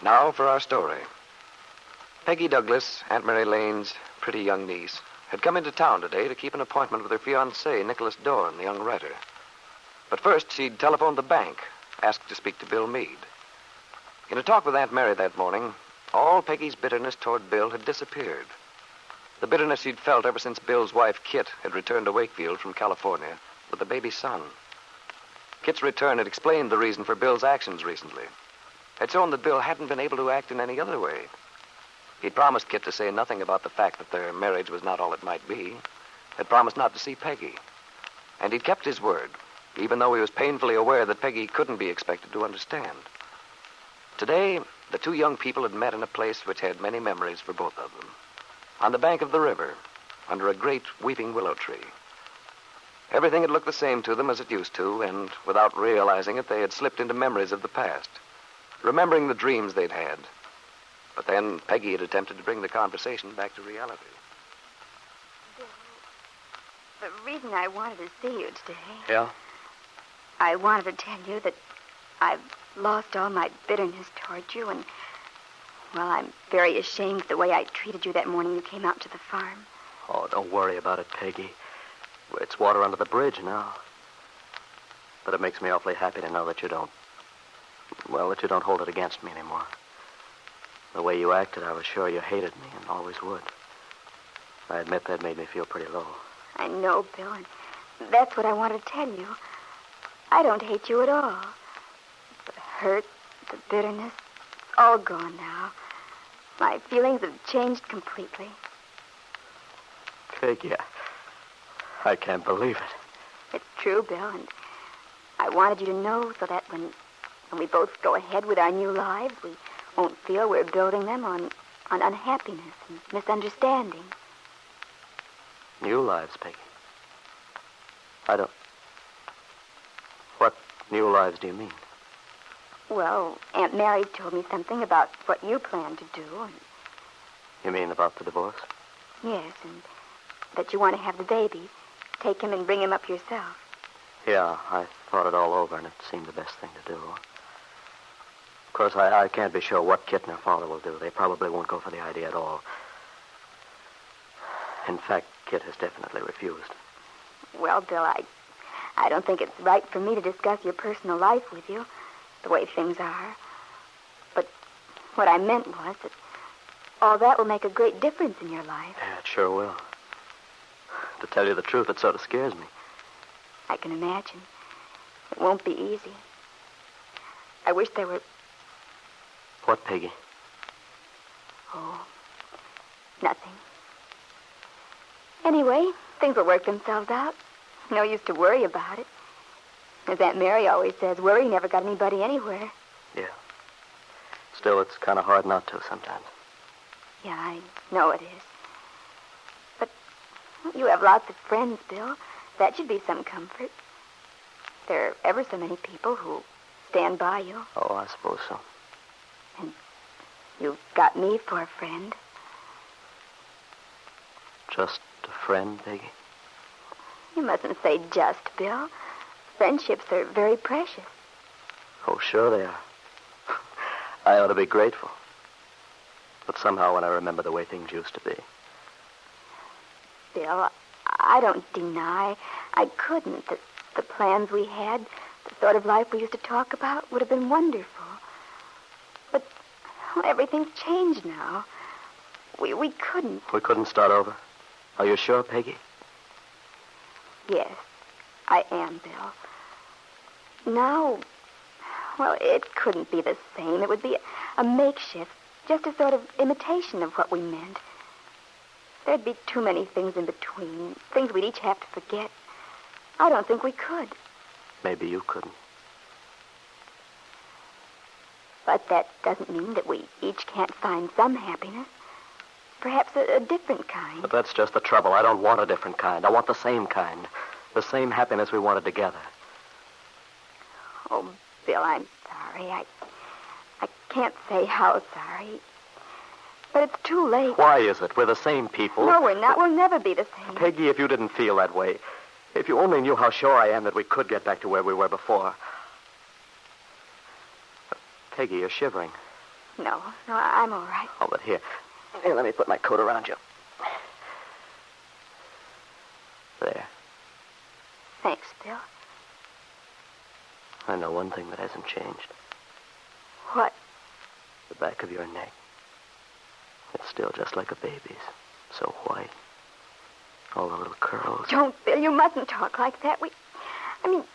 Now for our story. Peggy Douglas, Aunt Mary Lane's pretty young niece, had come into town today to keep an appointment with her fiancé, Nicholas Dorn, the young writer. But first, she'd telephoned the bank, asked to speak to Bill Meade. In a talk with Aunt Mary that morning, all Peggy's bitterness toward Bill had disappeared. The bitterness she'd felt ever since Bill's wife, Kit, had returned to Wakefield from California with a baby son. Kit's return had explained the reason for Bill's actions recently. Had shown that Bill hadn't been able to act in any other way. He'd promised Kit to say nothing about the fact that their marriage was not all it might be. Had promised not to see Peggy. And he'd kept his word, even though he was painfully aware that Peggy couldn't be expected to understand. Today, the two young people had met in a place which had many memories for both of them. On the bank of the river, under a great weeping willow tree. Everything had looked the same to them as it used to, and without realizing it, they had slipped into memories of the past, remembering the dreams they'd had. But then Peggy had attempted to bring the conversation back to reality. Bill, the reason I wanted to see you today... Yeah? I wanted to tell you that I've lost all my bitterness toward you, and, well, I'm very ashamed of the way I treated you that morning you came out to the farm. Oh, don't worry about it, Peggy. It's water under the bridge now. But it makes me awfully happy to know that you don't hold it against me anymore. The way you acted, I was sure you hated me and always would. I admit that made me feel pretty low. I know, Bill, and that's what I want to tell you. I don't hate you at all. The hurt, the bitterness, all gone now. My feelings have changed completely. Peggy, I can't believe it. It's true, Bill, and I wanted you to know so that when we both go ahead with our new lives, we won't feel we're building them on unhappiness and misunderstanding. New lives, Peggy? I don't... What new lives do you mean? Well, Aunt Mary told me something about what you plan to do. And... You mean about the divorce? Yes, and that you want to have the baby. Take him and bring him up yourself. Yeah, I thought it all over, and it seemed the best thing to do. Of course, I can't be sure what Kit and her father will do. They probably won't go for the idea at all. In fact, Kit has definitely refused. Well, Bill, I don't think it's right for me to discuss your personal life with you, the way things are. But what I meant was that all that will make a great difference in your life. Yeah, it sure will. To tell you the truth, it sort of scares me. I can imagine. It won't be easy. I wish there were... What, Peggy? Oh, nothing. Anyway, things will work themselves out. No use to worry about it. As Aunt Mary always says, worry never got anybody anywhere. Yeah. Still, it's kind of hard not to sometimes. Yeah, I know it is. But you have lots of friends, Bill. That should be some comfort. There are ever so many people who stand by you. Oh, I suppose so. And you've got me for a friend. Just a friend, Peggy? You mustn't say just, Bill. Friendships are very precious. Oh, sure they are. I ought to be grateful. But somehow when I remember the way things used to be... Bill, I don't deny I couldn't. The plans we had, the sort of life we used to talk about, would have been wonderful. But everything's changed now. We couldn't. We couldn't start over? Are you sure, Peggy? Yes, I am, Bill. Now, well, it couldn't be the same. It would be a makeshift, just a sort of imitation of what we meant. There'd be too many things in between, things we'd each have to forget. I don't think we could. Maybe you couldn't. But that doesn't mean that we each can't find some happiness. Perhaps a different kind. But that's just the trouble. I don't want a different kind. I want the same kind. The same happiness we wanted together. Oh, Bill, I'm sorry. I can't say how sorry. But it's too late. Why is it? We're the same people. No, we're not. We'll never be the same. Peggy, if you didn't feel that way, if you only knew how sure I am that we could get back to where we were before. Peggy, you're shivering. No, I'm all right. Oh, but here, let me put my coat around you. There. Thanks, Bill. I know one thing that hasn't changed. What? The back of your neck. It's still just like a baby's. So white. All the little curls. Don't, Bill. You mustn't talk like that.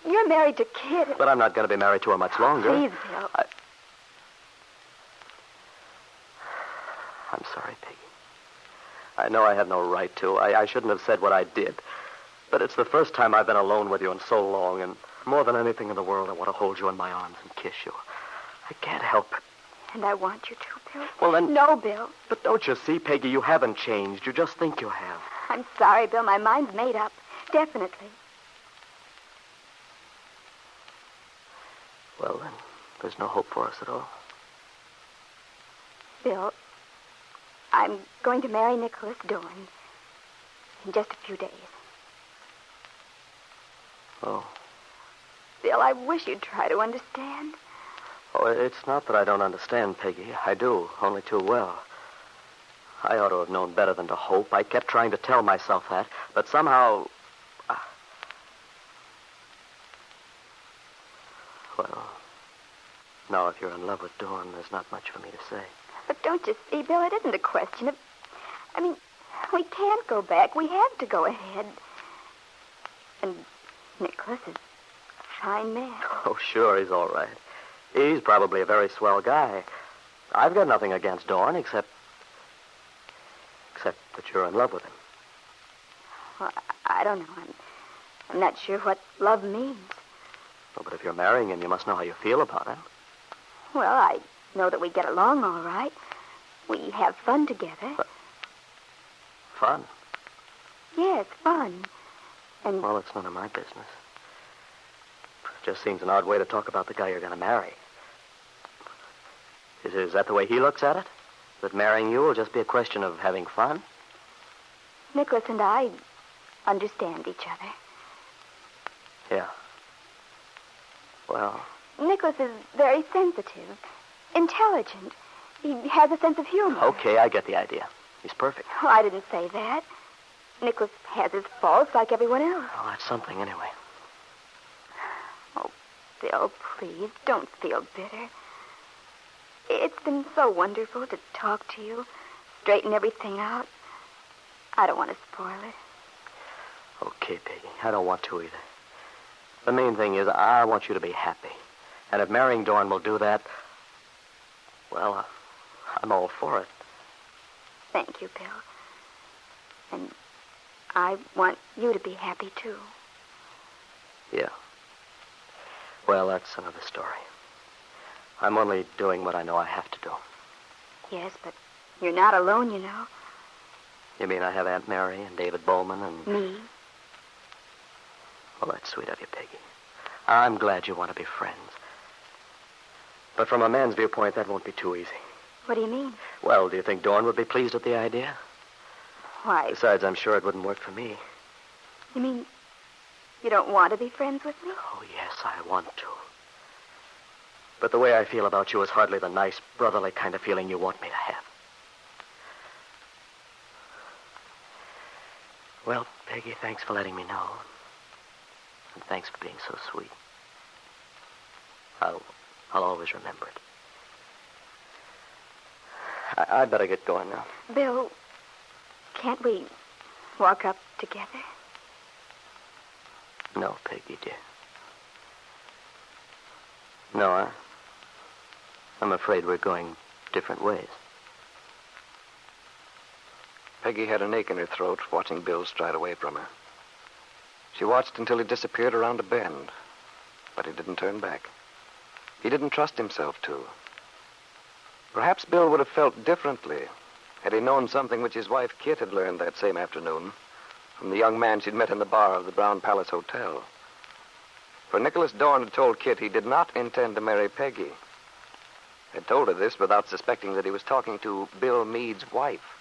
You're married to Kit. But I'm not going to be married to her much longer. Please, Bill. I'm sorry, Peggy. I know I had no right to. I shouldn't have said what I did. But it's the first time I've been alone with you in so long, and more than anything in the world, I want to hold you in my arms and kiss you. I can't help it. And I want you to, Bill. Well, then... No, Bill. But don't you see, Peggy, you haven't changed. You just think you have. I'm sorry, Bill. My mind's made up. Definitely. Well, then, there's no hope for us at all. Bill, I'm going to marry Nicholas Dorn in just a few days. Oh. Bill, I wish you'd try to understand. Oh, it's not that I don't understand, Peggy. I do, only too well. I ought to have known better than to hope. I kept trying to tell myself that, but somehow... Well, now if you're in love with Dawn, there's not much for me to say. But don't you see, Bill, it isn't a question of... we can't go back. We have to go ahead. And Nicholas is a fine man. Oh, sure, he's all right. He's probably a very swell guy. I've got nothing against Dawn, except that you're in love with him. Well, I don't know. I'm not sure what love means. Oh, but if you're marrying him, you must know how you feel about him. Well, I know that we get along all right. We have fun together. Fun? Yes, fun. And... Well, it's none of my business. It just seems an odd way to talk about the guy you're going to marry. Is that the way he looks at it? That marrying you will just be a question of having fun? Nicholas and I understand each other. Yeah. Well... Nicholas is very sensitive, intelligent. He has a sense of humor. Okay, I get the idea. He's perfect. Oh, I didn't say that. Nicholas has his faults like everyone else. Oh, that's something anyway. Oh, Bill, please, don't feel bitter. It's been so wonderful to talk to you, straighten everything out. I don't want to spoil it. Okay, Peggy. I don't want to either. The main thing is I want you to be happy. And if marrying Dawn will do that, well, I'm all for it. Thank you, Bill. And I want you to be happy, too. Yeah. Well, that's another story. I'm only doing what I know I have to do. Yes, but you're not alone, you know. You mean I have Aunt Mary and David Bowman and... Me? Well, that's sweet of you, Peggy. I'm glad you want to be friends. But from a man's viewpoint, that won't be too easy. What do you mean? Well, do you think Dawn would be pleased with the idea? Why? Besides, I'm sure it wouldn't work for me. You mean you don't want to be friends with me? Oh, yes, I want to. But the way I feel about you is hardly the nice, brotherly kind of feeling you want me to have. Well, Peggy, thanks for letting me know. And thanks for being so sweet. I'll always remember it. I'd better get going now. Bill, can't we walk up together? No, Peggy, dear. No, I'm afraid we're going different ways. Peggy had an ache in her throat, watching Bill stride away from her. She watched until he disappeared around a bend, but he didn't turn back. He didn't trust himself to. Perhaps Bill would have felt differently had he known something which his wife Kit had learned that same afternoon from the young man she'd met in the bar of the Brown Palace Hotel. For Nicholas Dorn had told Kit he did not intend to marry Peggy. Had told her this without suspecting that he was talking to Bill Meade's wife.